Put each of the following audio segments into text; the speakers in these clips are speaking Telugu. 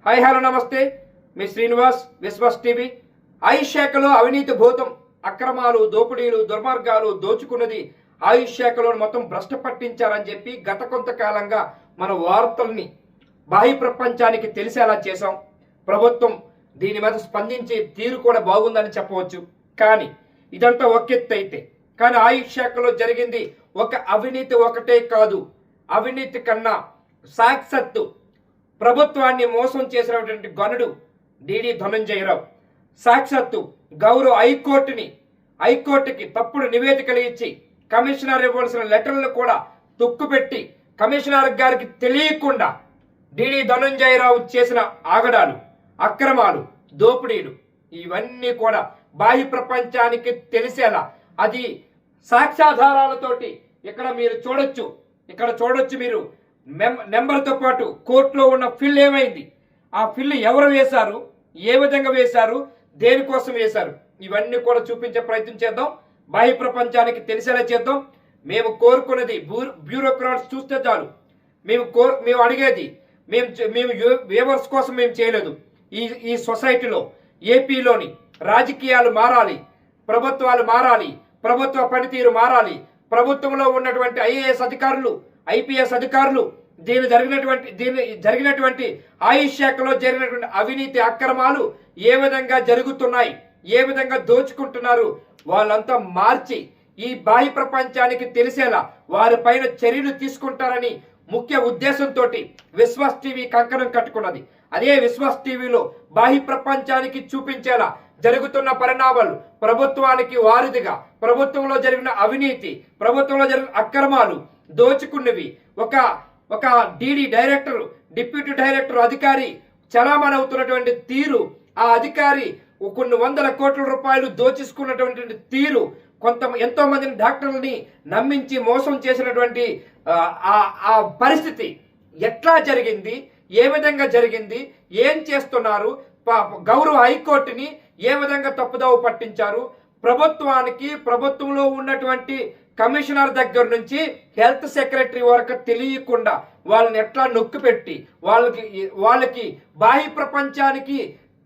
హాయ్ హలో నమస్తే, మీ శ్రీనివాస్, విశ్వాస్ టీవీ. ఆయుష్ శాఖలో అవినీతి భూతం, అక్రమాలు, దోపిడీలు, దుర్మార్గాలు దోచుకున్నది ఆయుష్ శాఖలో మొత్తం భ్రష్ట పట్టించారని చెప్పి గత కొంతకాలంగా మన వార్తల్ని బాహ్య ప్రపంచానికి తెలిసేలా చేశాం. ప్రభుత్వం దీని మీద స్పందించే తీరు కూడా బాగుందని చెప్పవచ్చు. కానీ ఇదంతా ఒకెత్తు అయితే, కానీ ఆయుష్ శాఖలో జరిగింది ఒక అవినీతి ఒకటే కాదు. అవినీతి కన్నా సాక్షాత్తు ప్రభుత్వాన్ని మోసం చేసినటువంటి గనుడు డిడి ధనంజయరావు. సాక్షాత్తు గౌరవ హైకోర్టుకి తప్పుడు నివేదికలు ఇచ్చి కమిషనర్ ఇవ్వాల్సిన లెటర్లు కూడా తుక్కుపెట్టి కమిషనర్ గారికి తెలియకుండా డిడి ధనంజయరావు చేసిన ఆగడాలు, అక్రమాలు, దోపిడీలు ఇవన్నీ కూడా బాహ్య ప్రపంచానికి తెలిసేలా, అది సాక్ష్యాధారాలతోటి ఇక్కడ మీరు చూడొచ్చు మీరు నెంబర్తో పాటు కోర్టులో ఉన్న ఫిల్ ఏమైంది, ఆ ఫిల్ ఎవరు వేశారు, ఏ విధంగా వేశారు, దేనికోసం వేశారు, ఇవన్నీ కూడా చూపించే ప్రయత్నం చేద్దాం. బాహ్య ప్రపంచానికి తెలిసేలా చేద్దాం. మేము కోరుకున్నది బ్యూరోక్రాట్స్ చూస్తే చాలు. మేము అడిగేది మేము వ్యూవర్స్ కోసం మేము చేయలేదు. ఈ సొసైటీలో ఏపీలోని రాజకీయాలు మారాలి, ప్రభుత్వాలు మారాలి, ప్రభుత్వ పనితీరు మారాలి. ప్రభుత్వంలో ఉన్నటువంటి ఐఏఎస్ అధికారులు, ఐపీఎస్ అధికారులు దీని జరిగినటువంటి ఆయుష్ శాఖలో జరిగినటువంటి అవినీతి అక్రమాలు ఏ విధంగా జరుగుతున్నాయి, ఏ విధంగా దోచుకుంటున్నారు, వాళ్ళంతా మార్చి ఈ బాహ్య ప్రపంచానికి తెలిసేలా వారిపైన చర్యలు తీసుకుంటారని ముఖ్య ఉద్దేశంతో విశ్వాస్ టీవీ కంకణం కట్టుకున్నది. అదే విశ్వాస్ టీవీలో బాహ్య ప్రపంచానికి చూపించేలా జరుగుతున్న పరిణామాలు, ప్రభుత్వానికి వారధిగా ప్రభుత్వంలో జరిగిన అవినీతి, ప్రభుత్వంలో జరిగిన అక్రమాలు, దోచుకున్నవి, ఒక డిడి డైరెక్టర్, డిప్యూటీ డైరెక్టర్ అధికారి చలామణి అవుతున్నటువంటి తీరు, ఆ అధికారి కొన్ని వందల కోట్ల రూపాయలు దోచేసుకున్నటువంటి తీరు, ఎంతో మందిని డాక్టర్లని నమ్మించి మోసం చేసినటువంటి ఆ పరిస్థితి ఎట్లా జరిగింది, ఏ విధంగా జరిగింది, ఏం చేస్తున్నారు, గౌరవ హైకోర్టుని ఏ విధంగా తప్పుదోవ పట్టించారు, ప్రభుత్వంలో ఉన్నటువంటి కమిషనర్ దగ్గర నుంచి హెల్త్ సెక్రటరీ వరకు తెలియకుండా వాళ్ళని ఎట్లా నొక్కిపెట్టి వాళ్ళకి బాహ్య ప్రపంచానికి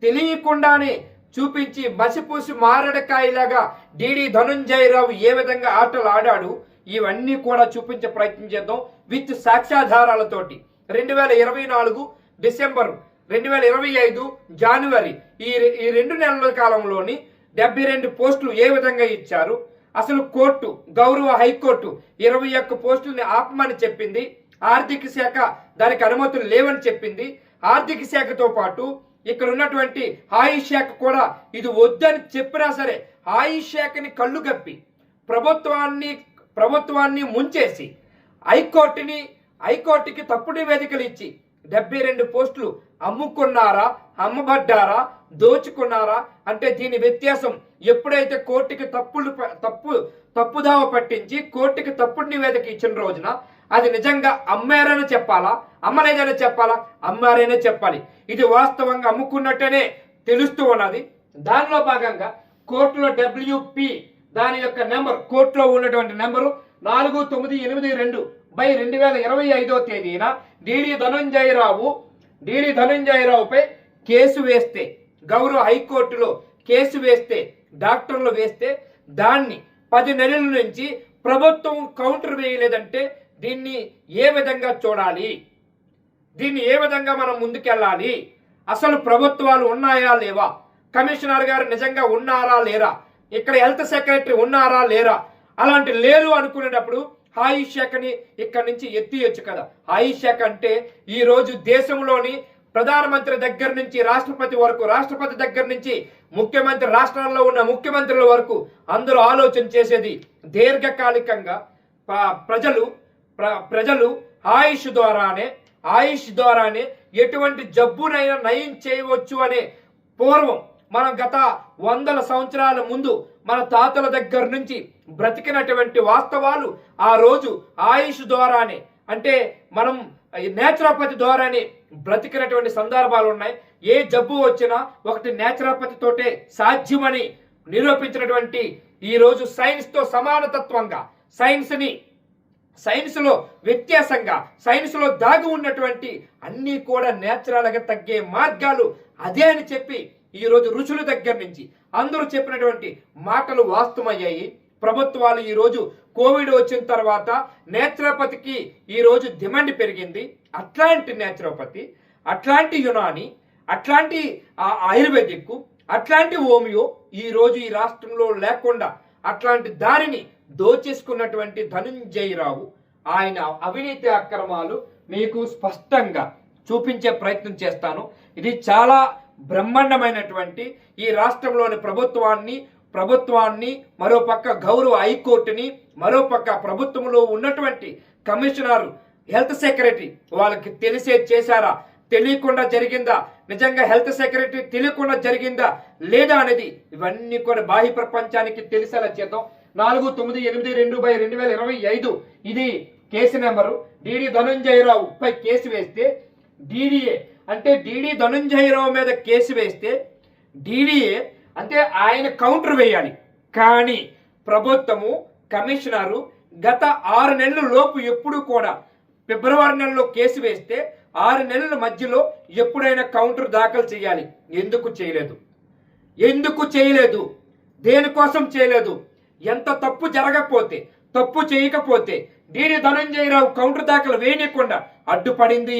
తెలియకుండానే చూపించి మసిపూసి మారడకాయలాగా డిడి ధనంజయరావు ఏ విధంగా ఆటలు ఆడాడు, ఇవన్నీ కూడా చూపించే ప్రయత్నం చేద్దాం విత్ సాక్ష్యాధారాలతోటి. 2024 డిసెంబర్, 2025 జనవరి, ఈ 2 నెలల కాలంలోని 72 పోస్టులు ఏ విధంగా ఇచ్చారు, అసలు కోర్టు, గౌరవ హైకోర్టు 21 పోస్టుల్ని ఆపమని చెప్పింది, ఆర్థిక శాఖ దానికి అనుమతులు లేవని చెప్పింది. ఆర్థిక శాఖతో పాటు ఇక్కడ ఉన్నటువంటి ఆయుష్ శాఖ కూడా ఇది వద్దని చెప్పినా సరే ఆయుష్ శాఖని కళ్ళు గప్పి ప్రభుత్వాన్ని ముంచేసి హైకోర్టుకి తప్పుడు నివేదికలు ఇచ్చి 72 పోస్టులు అమ్ముకున్నారా, అమ్మబడ్డారా, దోచుకున్నారా అంటే దీని వ్యత్యాసం. ఎప్పుడైతే కోర్టుకి తప్పుదావ పట్టించి కోర్టుకి తప్పుడు నివేదిక ఇచ్చిన రోజున అది నిజంగా అమ్మారని చెప్పాలా, అమ్మలేదని చెప్పాలా, అమ్మారనే చెప్పాలి. ఇది వాస్తవంగా అమ్ముకున్నట్టనే తెలుస్తూ ఉన్నది. దానిలో భాగంగా కోర్టులో WP దాని యొక్క నెంబర్, కోర్టులో ఉన్నటువంటి నెంబరు 4982/2025 తేదీన డిడి ధనంజయరావుపై కేసు వేస్తే, గౌరవ హైకోర్టులో కేసు వేస్తే, డాక్టర్లు వేస్తే దాన్ని 10 నెలల నుంచి ప్రభుత్వం కౌంటర్ వేయలేదంటే దీన్ని ఏ విధంగా చూడాలి, దీన్ని ఏ విధంగా మనం ముందుకెళ్ళాలి, అసలు ప్రభుత్వాలు ఉన్నాయా లేవా, కమిషనర్ గారు నిజంగా ఉన్నారా లేరా, ఇక్కడ హెల్త్ సెక్రటరీ ఉన్నారా లేరా, అలాంటి లేరు అనుకునేటప్పుడు ఆయుష్ శాఖని ఇక్కడి నుంచి ఎత్తియొచ్చు కదా. ఆయుష్ శాఖ అంటే ఈ రోజు దేశంలోని ప్రధానమంత్రి దగ్గర నుంచి రాష్ట్రపతి దగ్గర నుంచి ముఖ్యమంత్రి, రాష్ట్రాల్లో ఉన్న ముఖ్యమంత్రుల వరకు అందరూ ఆలోచన చేసేది దీర్ఘకాలికంగా ప్రజలు ఆయుష్ ద్వారానే ఎటువంటి జబ్బునైనా నయం చేయవచ్చు అనే పూర్వం మనం గత 100 సంవత్సరాల ముందు మన తాతల దగ్గర నుంచి బ్రతికినటువంటి వాస్తవాలు ఆ రోజు ఆయుష్ ద్వారానే, అంటే మనం నేచురోపతి ద్వారానే బ్రతికినటువంటి సందర్భాలు ఉన్నాయి. ఏ జబ్బు వచ్చినా ఒకటి నేచురోపతి తోటే సాధ్యమని నిరూపించినటువంటి ఈ రోజు సైన్స్ తో సమానతత్వంగా సైన్స్ ని సైన్స్లో వ్యత్యాసంగా సైన్స్లో దాగి ఉన్నటువంటి అన్నీ కూడా నేచురల్గా తగ్గే మార్గాలు అదే అని చెప్పి ఈరోజు ఋషుల దగ్గర నుంచి అందరూ చెప్పినటువంటి మాటలు వాస్తవమయ్యాయి. ప్రభుత్వాలు ఈరోజు కోవిడ్ వచ్చిన తర్వాత నేచురోపతికి ఈరోజు డిమాండ్ పెరిగింది. అట్లాంటి నేచురోపతి, అట్లాంటి యునాని, అట్లాంటి ఆయుర్వేదిక్, అట్లాంటి హోమియో ఈరోజు ఈ రాష్ట్రంలో లేకుండా అట్లాంటి దారిని దోచేసుకున్నటువంటి ధనంజయరావు ఆయన అవినీతి అక్రమాలు మీకు స్పష్టంగా చూపించే ప్రయత్నం చేస్తాను. ఇది చాలా బ్రహ్మాండమైనటువంటి ఈ రాష్ట్రంలోని ప్రభుత్వాన్ని మరోపక్క గౌరవ హైకోర్టుని, మరోపక్క ప్రభుత్వంలో ఉన్నటువంటి కమిషనర్, హెల్త్ సెక్రటరీ వాళ్ళకి తెలిసే చేశారా, తెలియకుండా జరిగిందా, నిజంగా హెల్త్ సెక్రటరీ తెలియకుండా జరిగిందా లేదా అనేది ఇవన్నీ కూడా బాహ్య ప్రపంచానికి తెలిసేలా చేద్దాం. 4982/2025 ఇది కేసు నెంబరు. డిడి ధనంజయరావు పై కేసు వేస్తే డిడిఏ అంటే డిడి ధనంజయరావు మీద కేసు వేస్తే డిడిఏ అంటే ఆయన కౌంటర్ వేయాలి. కానీ ప్రభుత్వము కమిషనరు గత 6 నెలల లోపు ఎప్పుడు కూడా ఫిబ్రవరి నెలలో కేసు వేస్తే 6 నెలల మధ్యలో ఎప్పుడైనా కౌంటర్ దాఖలు చేయాలి. ఎందుకు చేయలేదు? దేనికోసం చేయలేదు? ఎంత తప్పు జరగకపోతే, తప్పు చేయకపోతే డిడి ధనంజయరావు కౌంటర్ దాఖలు వేయకుండా అడ్డుపడింది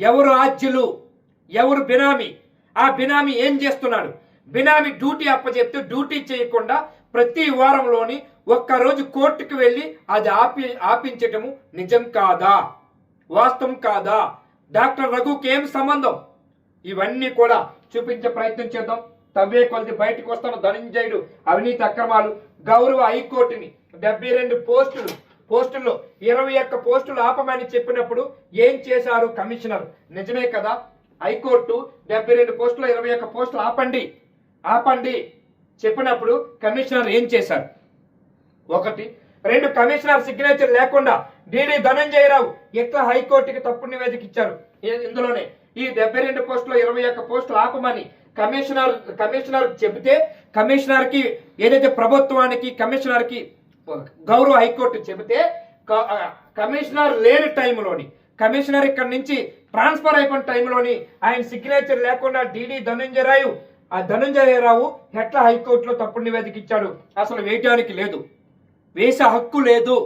ఎవరు ఆజ్యులు, ఎవరు బినామీ? ఆ బినామీ ఏం చేస్తున్నాడు? బినామీ డ్యూటీ అప్పచెప్తే డ్యూటీ చేయకుండా ప్రతి వారంలోని ఒక్కరోజు కోర్టుకు వెళ్ళి అది ఆపించటము నిజం కాదా, వాస్తవం కాదా? డాక్టర్ రఘుకి ఏం సంబంధం? ఇవన్నీ కూడా చూపించే ప్రయత్నం చేద్దాం. తవ్వే కొలది బయటకు వస్తున్న ధనంజయుడు అవినీతి అక్రమాలు. గౌరవ హైకోర్టుని 72 పోస్టుల్లో 21 పోస్టులు ఆపమని చెప్పినప్పుడు ఏం చేశారు కమిషనర్? నిజమే కదా, హైకోర్టు 72 పోస్టులు 21 పోస్టులు ఆపండి చెప్పినప్పుడు కమిషనర్ ఏం చేశారు? 1, 2 కమిషనర్ సిగ్నేచర్ లేకుండా డిడి ధనంజయరావు ఎట్లా హైకోర్టుకి తప్పుడు నివేదిక ఇచ్చారు? ఇందులోనే ఈ 72 పోస్టులో 21 పోస్టులు ఆపమని కమిషనర్ చెబితే, కమిషనర్ కి ఏదైతే ప్రభుత్వానికి కమిషనర్ కి గౌరవ హైకోర్టు చెబితే, కమిషనర్ లేని టైంలోని, కమిషనర్ ఇక్కడ నుంచి ట్రాన్స్ఫర్ అయిపోయిన టైంలోని ఆయన సిగ్నేచర్ లేకుండా డిడి ధనంజయరావు ఎట్లా హైకోర్టులో తప్పుడు నివేదిక ఇచ్చాడు? అసలు వేయటానికి లేదు, వేసే హక్కు లేదు.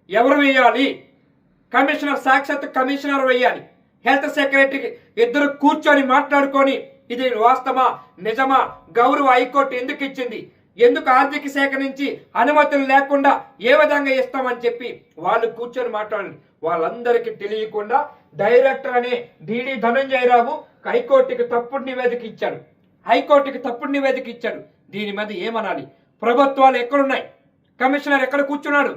ఎవరు వేయాలి? కమిషనర్, సాక్షాత్ కమిషనర్ వేయాలి. హెల్త్ సెక్రటరీకి ఇద్దరు కూర్చొని మాట్లాడుకొని ఇది వాస్తవమా, నిజమా, గౌరవ హైకోర్టు ఎందుకు ఇచ్చింది, ఎందుకు ఆర్థిక శాఖ నుంచి అనుమతులు లేకుండా ఏ విధంగా ఇస్తామని చెప్పి వాళ్ళు కూర్చొని మాట్లాడండి. వాళ్ళందరికీ తెలియకుండా డైరెక్టర్ అనే డిడి ధనంజయరావు హైకోర్టుకి తప్పుడు నివేదిక ఇచ్చాడు. దీని మీద ఏమనాలి? ప్రభుత్వాలు ఎక్కడున్నాయి? కమిషనర్ ఎక్కడ కూర్చున్నాడు?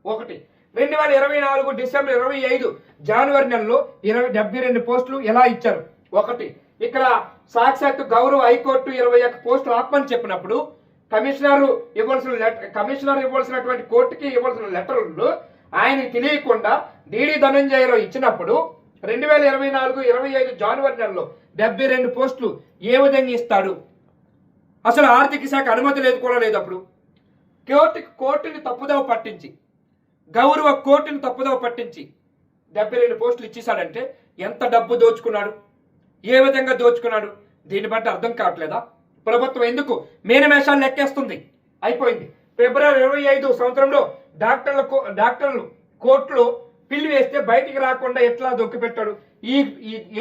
1, 2024 డిసెంబర్ 25 జనవరి నెలలో 72 పోస్టులు ఎలా ఇచ్చారు? 1, ఇక్కడ సాక్షాత్ గౌరవ హైకోర్టు 21 పోస్టులు ఆపమని చెప్పినప్పుడు కమిషనర్ ఇవ్వాల్సినటువంటి కోర్టుకి ఇవ్వాల్సిన లెటర్లు ఆయనకి తెలియకుండా డిడి ధనంజయరావు ఇచ్చినప్పుడు 2024-25 జనవరి నెలలో 72 పోస్టులు ఏ విధంగా ఇస్తాడు? అసలు ఆర్థిక శాఖ అనుమతి లేదు కూడా లేదు. అప్పుడు కోర్టుని తప్పుదోవ పట్టించి, గౌరవ కోర్టుని తప్పుదోవ పట్టించి 72 పోస్టులు ఇచ్చేసాడంటే ఎంత డబ్బు దోచుకున్నాడు, ఏ విధంగా దోచుకున్నాడు? దీన్ని బట్టి అర్థం కావట్లేదా? ప్రభుత్వం ఎందుకు మేనమేషాలు లెక్కేస్తుంది? అయిపోయింది. ఫిబ్రవరి 25 సంవత్సరంలో డాక్టర్లు కోర్టులో పిల్లి వేస్తే బయటికి రాకుండా ఎట్లా దొక్కిపెట్టాడు?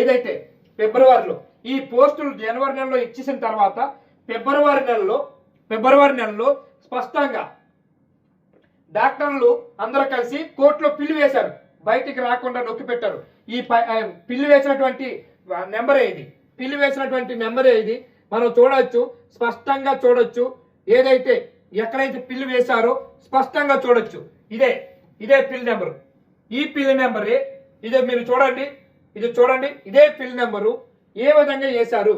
ఏదైతే ఫిబ్రవరిలో ఈ పోస్టులు జనవరి నెలలో ఇచ్చేసిన తర్వాత ఫిబ్రవరి నెలలో స్పష్టంగా డాక్టర్లు అందరూ కలిసి కోర్టులో పిల్లి వేశారు, బయటికి రాకుండా నొక్కి పెట్టారు. ఈ పిల్లి వేసినటువంటి నెంబరే ఇది. మనం చూడొచ్చు, స్పష్టంగా చూడొచ్చు. ఏదైతే ఎక్కడైతే పిల్లి వేశారో స్పష్టంగా చూడొచ్చు. ఇదే పిల్లి నెంబరు. ఈ పిల్లి నెంబరే ఇదే. మీరు చూడండి, ఇదే పిల్లి నెంబరు. ఏ విధంగా వేశారు?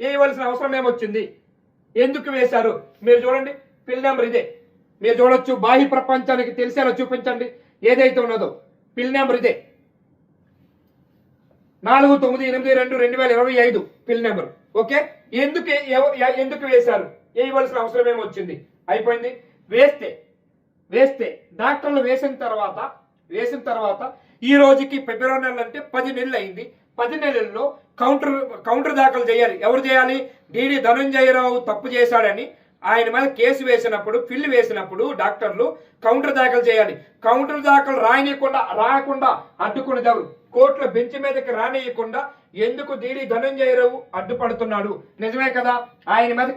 వేయవలసిన అవసరం ఏమొచ్చింది? ఎందుకు వేశారు? మీరు చూడండి, పిల్లి నెంబర్ ఇదే. మీరు చూడొచ్చు, బాహ్య ప్రపంచానికి తెలిసేలా చూపించండి. ఏదైతే ఉన్నదో పిల్లి నెంబర్ ఇదే. 4982/2025 పిల్ నెంబర్. ఓకే, ఎందుకు వేశారు? వేయవలసిన అవసరం ఏమొచ్చింది? అయిపోయింది. వేస్తే వేస్తే డాక్టర్లు వేసిన తర్వాత ఈ రోజుకి ఫిబ్రవరి నెల అంటే 10 నెలలు అయింది. 10 నెలల్లో కౌంటర్ దాఖలు చేయాలి. ఎవరు చేయాలి? డిడి ధనంజయరావు తప్పు చేశాడని ఆయన మీద కేసు వేసినప్పుడు డాక్టర్లు కౌంటర్ దాఖలు చేయాలి. కౌంటర్ దాఖలు రాయకుండా అడ్డుకునేది ఎవరు? కోర్టుల బెంచ్ మీదకి రానియకుండా ఎందుకు డిడి ధనంజయరావు అడ్డుపడుతున్నాడు? నిజమే కదా, ఆయన మీద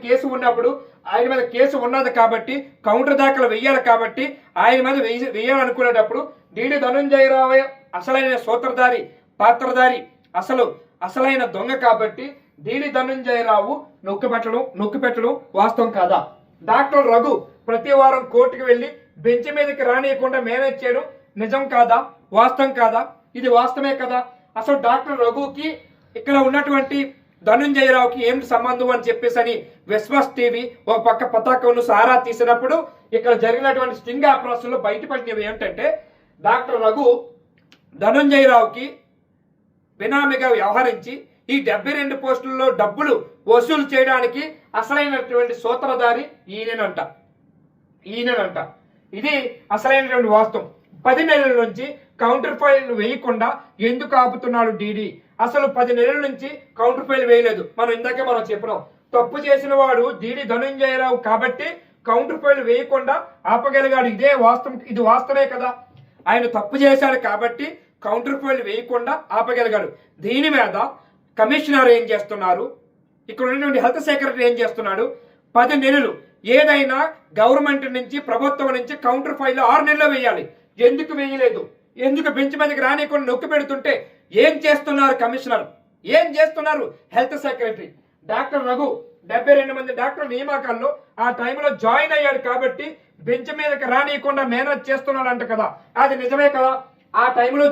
కేసు ఉన్నది కాబట్టి కౌంటర్ దాఖలు వెయ్యాలి. కాబట్టి ఆయన మీద వెయ్యాలనుకునేటప్పుడు డిడి ధనంజయరావు అసలైన సూత్రధారి, పాత్రధారి, అసలైన దొంగ కాబట్టి డిడి ధనంజయరావు నొక్కిపెట్టడం వాస్తవం కాదా? డాక్టర్ రఘు ప్రతి వారం కోర్టుకు వెళ్లి బెంచ్ మీదకి రానియకుండా మేనేజ్ చేయడం నిజం కాదా? వాస్తవం కాదా? ఇది వాస్తవమే కదా. అసలు డాక్టర్ రఘుకి ఇక్కడ ఉన్నటువంటి ధనంజయరావుకి ఏమిటి సంబంధం అని చెప్పేసి విశ్వాస్ టీవీ ఒక పక్క పతాకంను సారా తీసినప్పుడు ఇక్కడ జరిగినటువంటి స్టింగ్ ఆపరేషన్ లో బయటపడినవి ఏమిటంటే, డాక్టర్ రఘు ధనంజయరావుకి బినామీగా వ్యవహరించి ఈ 72 పోస్టుల్లో డబ్బులు వసూలు చేయడానికి అసలైనటువంటి సూత్రధారి ఈయనంట. ఇది అసలైనటువంటి వాస్తవం. 10 నెలల నుంచి కౌంటర్ ఫైల్ వేయకుండా ఎందుకు ఆపుతున్నాడు డిడి? అసలు 10 నెలల నుంచి కౌంటర్ ఫైల్ వేయలేదు. ఇందాకే మనం చెప్పినాం, తప్పు చేసిన వాడు డిడి ధనంజయరావు కాబట్టి కౌంటర్ ఫైల్ వేయకుండా ఆపగలిగాడు. ఇది వాస్తవమే కదా. ఆయన తప్పు చేశాడు కాబట్టి కౌంటర్ ఫైల్ వేయకుండా ఆపగలిగాడు. దీని మీద కమిషనర్ ఏం చేస్తున్నారు? ఇక్కడ ఉన్నటువంటి హెల్త్ సెక్రటరీ ఏం చేస్తున్నాడు? 10 నెలలు ఏదైనా గవర్నమెంట్ నుంచి, ప్రభుత్వం నుంచి కౌంటర్ ఫైల్ 6 నెలల్లో వేయాలి. ఎందుకు వేయలేదు? ఎందుకు బెంచ్ మీదకి రానికుండా నొక్కి పెడుతుంటే ఏం చేస్తున్నారు కమిషనర్? ఏం చేస్తున్నారు హెల్త్ సెక్రటరీ? డాక్టర్ రఘు 72 మంది డాక్టర్ల నియామకాల్లో ఆ టైంలో జాయిన్ అయ్యాడు కాబట్టి బెంచ్ మీదకి రానియకుండా మేనేజ్ చేస్తున్నాడు అంట కదా. అది నిజమే కదా. ఆ టైంలో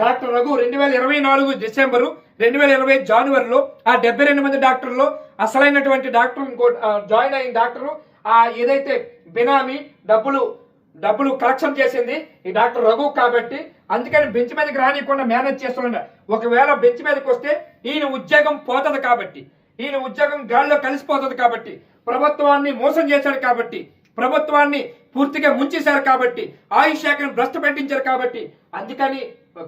డాక్టర్ రఘు 2024 డిసెంబరు 2020 జనవరిలో ఆ 72 మంది డాక్టర్లో అసలైనటువంటి డాక్టర్ జాయిన్ అయిన డాక్టరు ఏదైతే బినామీ డబ్బులు కలెక్షన్ చేసింది ఈ డాక్టర్ రఘు కాబట్టి అందుకని బెంచ్ మీదకి రానియకుండా మేనేజ్ చేస్తున్నాడు. ఒకవేళ బెంచ్ మీదకి వస్తే ఈయన ఉద్యోగం పోతుంది కాబట్టి, ఈయన ఉద్యోగం గాల్లో కలిసిపోతుంది కాబట్టి, ప్రభుత్వాన్ని మోసం చేశాడు కాబట్టి, ప్రభుత్వాన్ని పూర్తిగా ముంచేశారు కాబట్టి, ఆయుష్ శాఖను భ్రష్టు పెట్టించారు కాబట్టి అందుకని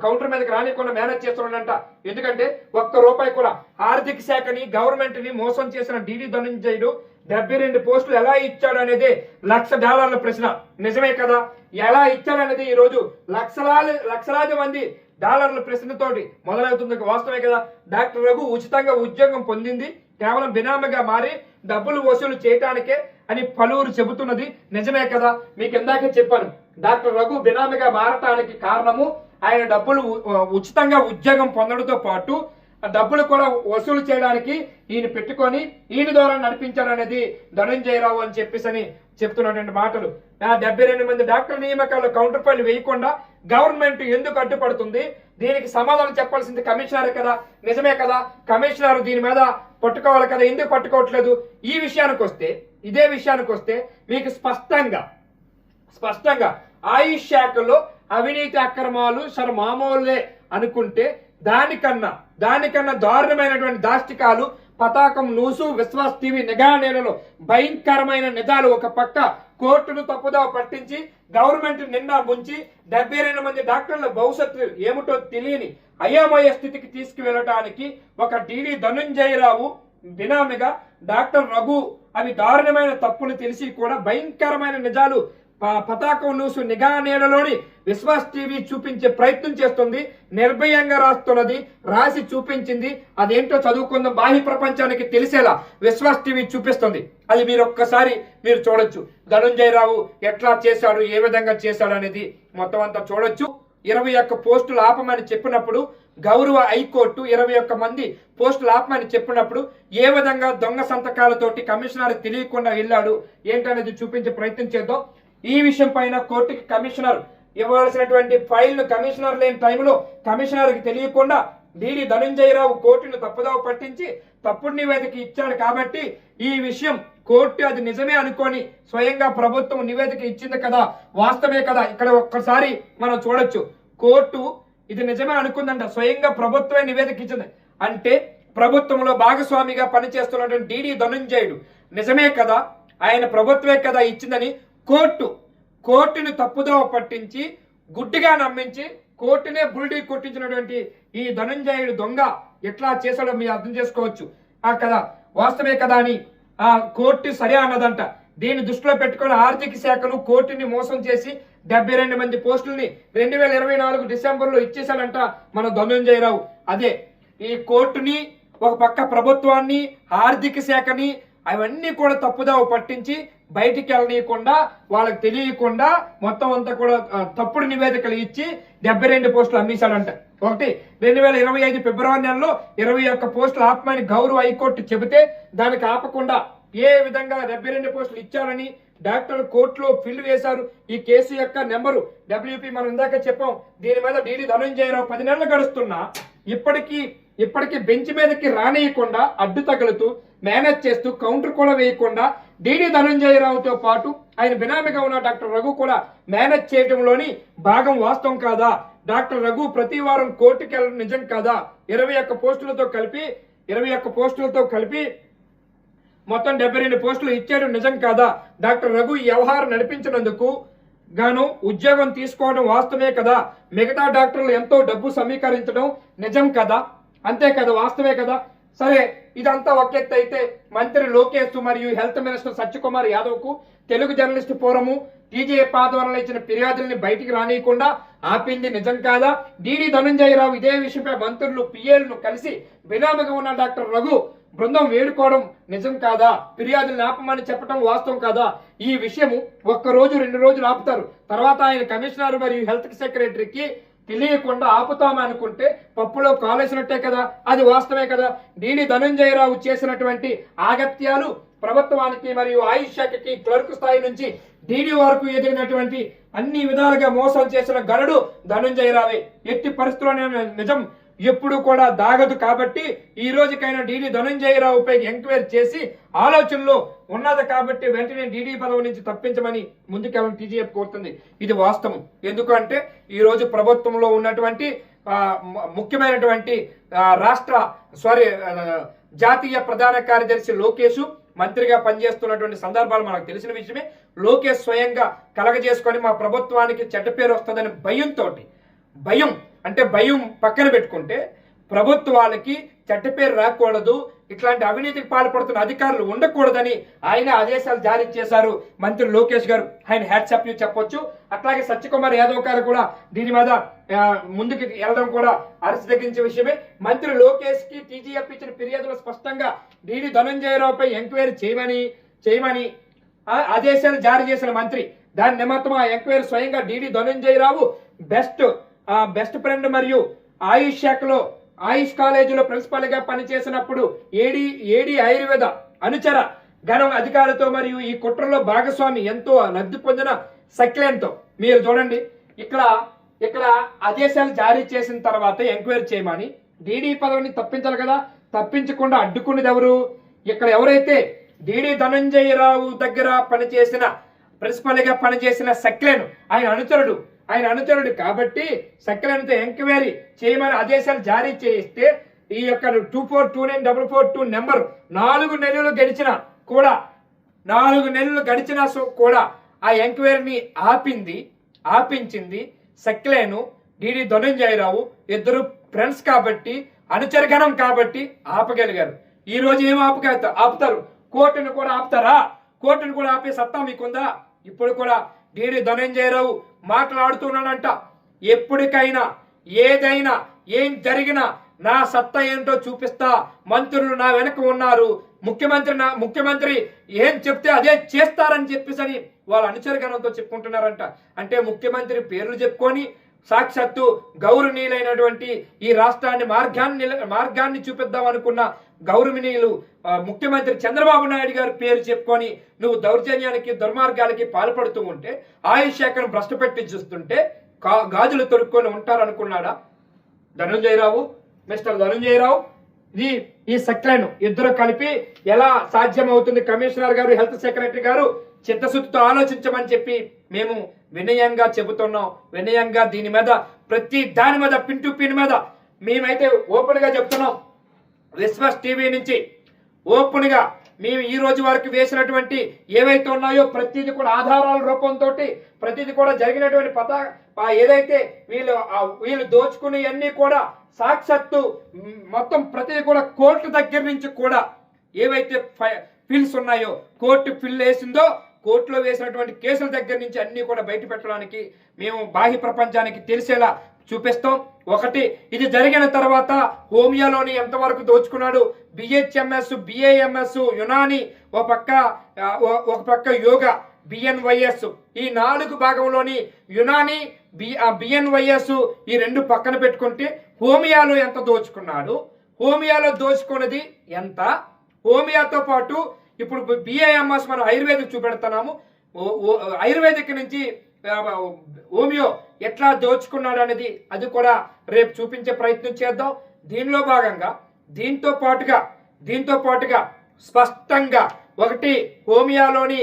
కౌంటర్ మీదకి రానియకుండా మేనేజ్ చేస్తున్నాడంట. ఎందుకంటే ₹1 కూడా ఆర్థిక శాఖని, గవర్నమెంట్ ని మోసం చేసిన డిడి ధనంజయుడు 72 పోస్టులు ఎలా ఇచ్చాడు అనేది $1,00,000 ప్రశ్న. నిజమే కదా. ఎలా ఇచ్చాడనేది ఈ రోజు లక్షలాది మంది డాలర్ల ప్రశ్నతోటి మొదలవుతుంది. వాస్తవమే కదా. డాక్టర్ రఘు ఉచితంగా ఉద్యోగం పొందింది కేవలం బినామీగా మారి డబ్బులు వసూలు చేయటానికే అని పలువురు చెబుతున్నది నిజమే కదా. మీకు ఇందాకే చెప్పాను, డాక్టర్ రఘు బినామీగా మారటానికి కారణము ఆయన డబ్బులు ఉచితంగా ఉద్యోగం పొందడంతో పాటు డబ్బులు కూడా వసూలు చేయడానికి ఈయన పెట్టుకొని ఈయన ద్వారా నడిపించారనేది ధనంజయరావు అని చెప్పేసి చెప్తున్నటువంటి మాటలు. 72 మంది డాక్టర్ నియామకాల్లో కౌంటర్ ఫైల్ వేయకుండా గవర్నమెంట్ ఎందుకు అడ్డుపడుతుంది? దీనికి సమాధానం చెప్పాల్సింది కమిషనరే కదా. నిజమే కదా. కమిషనర్ దీని మీద పట్టుకోవాలి కదా. ఎందుకు పట్టుకోవట్లేదు? ఇదే విషయానికి వస్తే మీకు స్పష్టంగా ఆయుష్ శాఖలో అవినీతి అక్రమాలు మామూలే అనుకుంటే దానికన్నా దారుణమైనటువంటి దాష్టికాలు పతాకం న్యూస్, విశ్వాస్ టీవీ నిఘా నేలలో భయంకరమైన నిజాలు ఒక పక్క కోర్టును తప్పుదోవ పట్టించి గవర్నమెంట్ నిండా ముంచి 72 మంది డాక్టర్ల భవిష్యత్తు ఏమిటో తెలియని అయోమయ స్థితికి తీసుకువెళ్ళటానికి ఒక డిడి ధనంజయరావు బినామీగా డాక్టర్ రఘు అవి దారుణమైన తప్పులు తెలిసి కూడా భయంకరమైన నిజాలు పతాకం న్యూస్ నిఘా నేలలోని విశ్వాస్ టీవీ చూపించే ప్రయత్నం చేస్తుంది. నిర్భయంగా రాసి చూపించింది. అదేంటో చదువుకుందాం, బాహ్య ప్రపంచానికి తెలిసేలా విశ్వాస్ టీవీ చూపిస్తుంది. అది మీరు ఒక్కసారి చూడొచ్చు. ధనంజయరావు ఎట్లా చేశాడు, ఏ విధంగా చేశాడు అనేది మొత్తం అంతా చూడొచ్చు. 21 పోస్టులు ఆపమని చెప్పినప్పుడు గౌరవ హైకోర్టు 21 మంది పోస్టులు ఆపమని చెప్పినప్పుడు ఏ విధంగా దొంగ సంతకాలతోటి కమిషనర్ తెలియకుండా వెళ్ళాడు ఏంటనేది చూపించే ప్రయత్నం చేద్దాం. ఈ విషయం పైన కోర్టుకి కమిషనర్ ఇవ్వాల్సినటువంటి ఫైల్ కమిషనర్ లేని టైంలో కమిషనర్కి తెలియకుండా డిడి ధనంజయరావు కోర్టును తప్పుదోవ పట్టించి తప్పుడు నివేదిక ఇచ్చాడు కాబట్టి ఈ విషయం కోర్టు అది నిజమే అనుకొని స్వయంగా ప్రభుత్వం నివేదిక ఇచ్చింది కదా, వాస్తవమే కదా. ఇక్కడ ఒక్కసారి మనం చూడొచ్చు, కోర్టు ఇది నిజమే అనుకుందంట. స్వయంగా ప్రభుత్వమే నివేదిక ఇచ్చింది అంటే ప్రభుత్వంలో భాగస్వామిగా పనిచేస్తున్నటువంటి డిడి ధనంజయుడు నిజమే కదా, ఆయన ప్రభుత్వమే కదా ఇచ్చిందని కోర్టుని తప్పుదోవ పట్టించి గుడ్డిగా నమ్మించి కోర్టునే బుల్డీ కొట్టించినటువంటి ఈ ధనంజయుడు దొంగ ఎట్లా చేశాడో మీరు అర్థం చేసుకోవచ్చు. ఆ కదా వాస్తవే కదా అని ఆ కోర్టు సరే అన్నదంట. దీన్ని దృష్టిలో పెట్టుకుని ఆర్థిక శాఖను కోర్టుని మోసం చేసి 72 మంది పోస్టుల్ని 2024 డిసెంబర్లో ఇచ్చేశాడంట మన ధనంజయరావు. అదే ఈ కోర్టుని ఒక పక్క ప్రభుత్వాన్ని ఆర్థిక శాఖని అవన్నీ కూడా తప్పుదావ పట్టించి బయటికి వెళ్ళనీయకుండా వాళ్ళకి తెలియకుండా మొత్తం అంతా కూడా తప్పుడు నివేదికలు ఇచ్చి 72 పోస్టులు అమ్మేశాడంట. ఒకటి 2025 ఫిబ్రవరి నెలలో 21 పోస్టులు ఆపమని గౌరవ హైకోర్టు చెబితే దానికి ఆపకుండా ఏ విధంగా 72 పోస్టులు ఇచ్చారని డాక్టర్ కోర్టులో ఫిల్ వేశారు. ఈ కేసు యొక్క నెంబరు WP మనం ఇందాక చెప్పాం. దీని మీద డీడీ ధనంజయరావు 10 నెలలు గడుస్తున్నా ఇప్పటికీ బెంచ్ మీదకి రానియకుండా అడ్డు తగులుతూ మేనేజ్ చేస్తూ కౌంటర్ కూడా వేయకుండా డీడీ ధనంజయరావుతో పాటు ఆయన బినామీగా ఉన్న డాక్టర్ రఘు కూడా మేనేజ్ చేయడంలోని భాగం వాస్తవం కాదా? డాక్టర్ రఘు ప్రతి వారం కోర్టుకి వెళ్ళడం నిజం కాదా? 21 పోస్టులతో కలిపి మొత్తం 72 పోస్టులు ఇచ్చేయడం నిజం కాదా? డాక్టర్ రఘు ఈ వ్యవహారం నడిపించినందుకు గాను ఉద్యోగం తీసుకోవడం వాస్తవమే కదా? మిగతా డాక్టర్లు ఎంతో డబ్బు సమీకరించడం నిజం కదా? అంతే కదా, వాస్తవే కదా? సరే, ఇదంతా ఒక ఎత్తు అయితే మంత్రి లోకేష్ మరియు హెల్త్ మినిస్టర్ సత్యకుమార్ యాదవ్ కు తెలుగు జర్నలిస్ట్ ఫోరము టీజేఎఫ్ ఆధ్వర్యంలో ఇచ్చిన ఫిర్యాదుల్ని బయటికి రానియకుండా ఆపింది నిజం కాదా? డీడీ ధనంజయరావు ఇదే విషయంపై మంత్రులు పిఏలను కలిసి బినామీగా ఉన్న డాక్టర్ రఘు బృందం వేడుకోవడం నిజం కాదా? ఫిర్యాదులు ఆపమని చెప్పడం వాస్తవం కాదా? ఈ విషయము 1 రోజు 2 రోజులు ఆపుతారు. తర్వాత ఆయన కమిషనర్ మరియు హెల్త్ సెక్రటరీకి తెలియకుండా ఆపుతామనుకుంటే పప్పులో కాలేసినట్టే కదా? అది వాస్తవే కదా? డీడీ ధనంజయరావు చేసినటువంటి ఆగత్యాలు ప్రభుత్వానికి మరియు ఆయుష్ శాఖకి క్లర్క్ స్థాయి నుంచి డీడీ వరకు ఎదిగినటువంటి అన్ని విధాలుగా మోసం చేసిన గరుడు ధనంజయరావే. ఎట్టి పరిస్థితుల్లోనే నిజం ఎప్పుడు కూడా దాగదు. కాబట్టి ఈ రోజుకైనా డీడీ ధనంజయరావుపై ఎంక్వైరీ చేసి ఆలోచనలో ఉన్నది కాబట్టి వెంటనే డీడీ పదవి నుంచి తప్పించమని ముందుకెళ్ళని టీజీఎఫ్ కోరుతుంది. ఇది వాస్తవం. ఎందుకంటే ఈ రోజు ప్రభుత్వంలో ఉన్నటువంటి ముఖ్యమైనటువంటి జాతీయ ప్రధాన కార్యదర్శి లోకేష్ మంత్రిగా పనిచేస్తున్నటువంటి సందర్భాలు మనకు తెలిసిన విషయమే. లోకేష్ స్వయంగా కలగజేసుకొని మా ప్రభుత్వానికి చెడ్డ పేరు వస్తుందని భయం పక్కన పెట్టుకుంటే ప్రభుత్వాలకి చెడ్డ పేరు రాకూడదు, ఇట్లాంటి అవినీతికి పాల్పడుతున్న అధికారులు ఉండకూడదని ఆయన ఆదేశాలు జారీ చేశారు మంత్రి లోకేష్ గారు. ఆయన హ్యాట్సాప్ చెప్పొచ్చు. అట్లాగే సత్యకుమార్ యాదవ్ గారు కూడా దీని మీద ముందుకు వెళ్ళడం కూడా హర్షదగించే విషయమే. మంత్రి లోకేష్ కి టీజీఎఫ్ ఇచ్చిన ఫిర్యాదులు స్పష్టంగా డీడీ ధనంజయరావుపై ఎంక్వైరీ చేయమని ఆదేశాలు జారీ చేసిన మంత్రి. దాని నిమిత్తం ఆ ఎంక్వైరీ స్వయంగా డీడీ ధనంజయరావు బెస్ట్ ఫ్రెండ్ మరియు ఆయుష్ శాఖలో ఆయుష్ కాలేజీలో ప్రిన్సిపల్ గా పనిచేసినప్పుడు ఏడి ఆయుర్వేద అనుచర గణం అధికారులతో మరియు ఈ కుట్రలో భాగస్వామి ఎంతో లబ్ధి పొందిన సక్లెన్తో మీరు చూడండి. ఇక్కడ ఆదేశాలు జారీ చేసిన తర్వాత ఎంక్వైరీ చేయమని డీడీ పదవిని తప్పించాలి కదా? తప్పించకుండా అడ్డుకున్నది ఎవరు? ఇక్కడ ఎవరైతే డీడీ ధనంజయరావు దగ్గర పనిచేసిన ప్రిన్సిపల్ గా పనిచేసిన సక్లెన్ ఆయన అనుచరుడు కాబట్టి సక్లెన్తో ఎంక్వైరీ చేయమని ఆదేశాలు జారీ చేస్తే ఈ యొక్క 24294442 నెంబర్ 4 నెలలు గడిచినా కూడా ఆ ఎంక్వైరీని ఆపించింది సక్లేను డీడీ ధనంజయరావు. ఇద్దరు ఫ్రెండ్స్ కాబట్టి అనుచరగణం కాబట్టి ఆపగలిగారు. ఈ రోజు ఏం ఆపుతారు? కోర్టును కూడా ఆపుతారా? కోర్టును కూడా ఆపే సత్తా మీకుందా? ఇప్పుడు కూడా డీడీ ధనంజయరావు మాట్లాడుతున్నాడంట. ఎప్పటికైనా ఏదైనా ఏం జరిగినా నా సత్తా ఏంటో చూపిస్తా, మంత్రులు నా వెనక ఉన్నారు, ముఖ్యమంత్రి ఏం చెప్తే అదే చేస్తారని చెప్పేసి వాళ్ళ అనుచరగణంతో చెప్పుకుంటున్నారంట. అంటే ముఖ్యమంత్రి పేర్లు చెప్పుకొని సాక్షాత్తు గౌరవనీయులైనటువంటి ఈ రాష్ట్రాన్ని మార్గాన్ని చూపిద్దాం అనుకున్న గౌరవనీయులు ముఖ్యమంత్రి చంద్రబాబు నాయుడు గారి పేరు చెప్పుకొని నువ్వు దౌర్జన్యానికి దుర్మార్గాలకి పాల్పడుతూ ఉంటే ఆయుష్ శాఖను భ్రష్టు పెట్టి చూస్తుంటే గాజులు తొడుక్కొని ఉంటారనుకున్నాడా మిస్టర్ ధనంజయరావు? ఈ సక్లెను ఇద్దరు కలిపి ఎలా సాధ్యమవుతుంది? కమిషనర్ గారు హెల్త్ సెక్రటరీ గారు చిత్తశుద్ధితో ఆలోచించమని చెప్పి మేము వినయంగా చెబుతున్నాం. వినయంగా దీని మీద ప్రతి దాని మీద పిన్ టు పిన్ మీద మేమైతే ఓపెన్ గా చెప్తున్నాం. విశ్వాస్ టీవీ నుంచి ఓపెన్ గా మేము ఈ రోజు వరకు వేసినటువంటి ఏవైతే ఉన్నాయో ప్రతిదీ కూడా ఆధారాల రూపంతో ప్రతిదీ కూడా జరిగినటువంటి ఏదైతే వీళ్ళు దోచుకునేవన్నీ కూడా సాక్షాత్తు మొత్తం ప్రతిదీ కూడా కోర్టు దగ్గర నుంచి కూడా ఏవైతే ఫిల్స్ ఉన్నాయో కోర్టు ఫిల్ వేసిందో కోర్టులో వేసినటువంటి కేసుల దగ్గర నుంచి అన్ని కూడా బయట పెట్టడానికి మేము బాహ్య ప్రపంచానికి తెలిసేలా చూపిస్తాం. ఒకటి, ఇది జరిగిన తర్వాత హోమియోలోని ఎంతవరకు దోచుకున్నాడు, బిహెచ్ఎంఎస్, బిఏఎంఎస్, యునాని, ఒక పక్క యోగా, బిఎన్వైఎస్, ఈ 4 భాగంలోని యునాని, బిఎన్వైఎస్ ఈ 2 పక్కన పెట్టుకుంటే హోమియోలో ఎంత దోచుకున్నాడు, హోమియోలో దోచుకున్నది ఎంత, హోమియోతో పాటు ఇప్పుడు బిఏఎంఎస్ మనం ఆయుర్వేదిక్ చూపెడుతున్నాము, ఆయుర్వేదిక్ నుంచి హోమియో ఎట్లా దోచుకున్నాడు అనేది అది కూడా రేపు చూపించే ప్రయత్నం చేద్దాం. దీనిలో భాగంగా దీంతో పాటుగా స్పష్టంగా ఒకటి, హోమియోలోని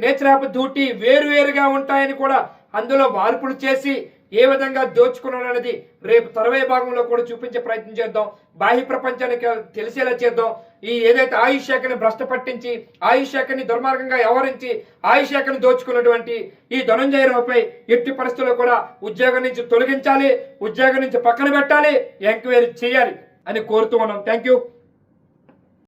నేచర్ ఆఫ్ డ్యూటీ వేరువేరుగా ఉంటాయని కూడా అందులో మార్పులు చేసి ఏ విధంగా దోచుకున్నాడు అనేది రేపు తర్వాయి భాగంలో కూడా చూపించే ప్రయత్నం చేద్దాం. బాహ్య ప్రపంచానికి తెలిసేలా చేద్దాం. ఈ ఏదైతే ఆయుష్ శాఖని భ్రష్ట పట్టించి ఆయుష్ శాఖని దుర్మార్గంగా వ్యవహరించి ఆయుష్ శాఖని దోచుకున్నటువంటి ఈ ధనంజయరావుపై ఎట్టి పరిస్థితుల్లో కూడా ఉద్యోగం నుంచి తొలగించాలి, ఉద్యోగం నుంచి పక్కన పెట్టాలి, ఎంక్వైరీ చేయాలి అని కోరుతూ ఉన్నాం. Thank you.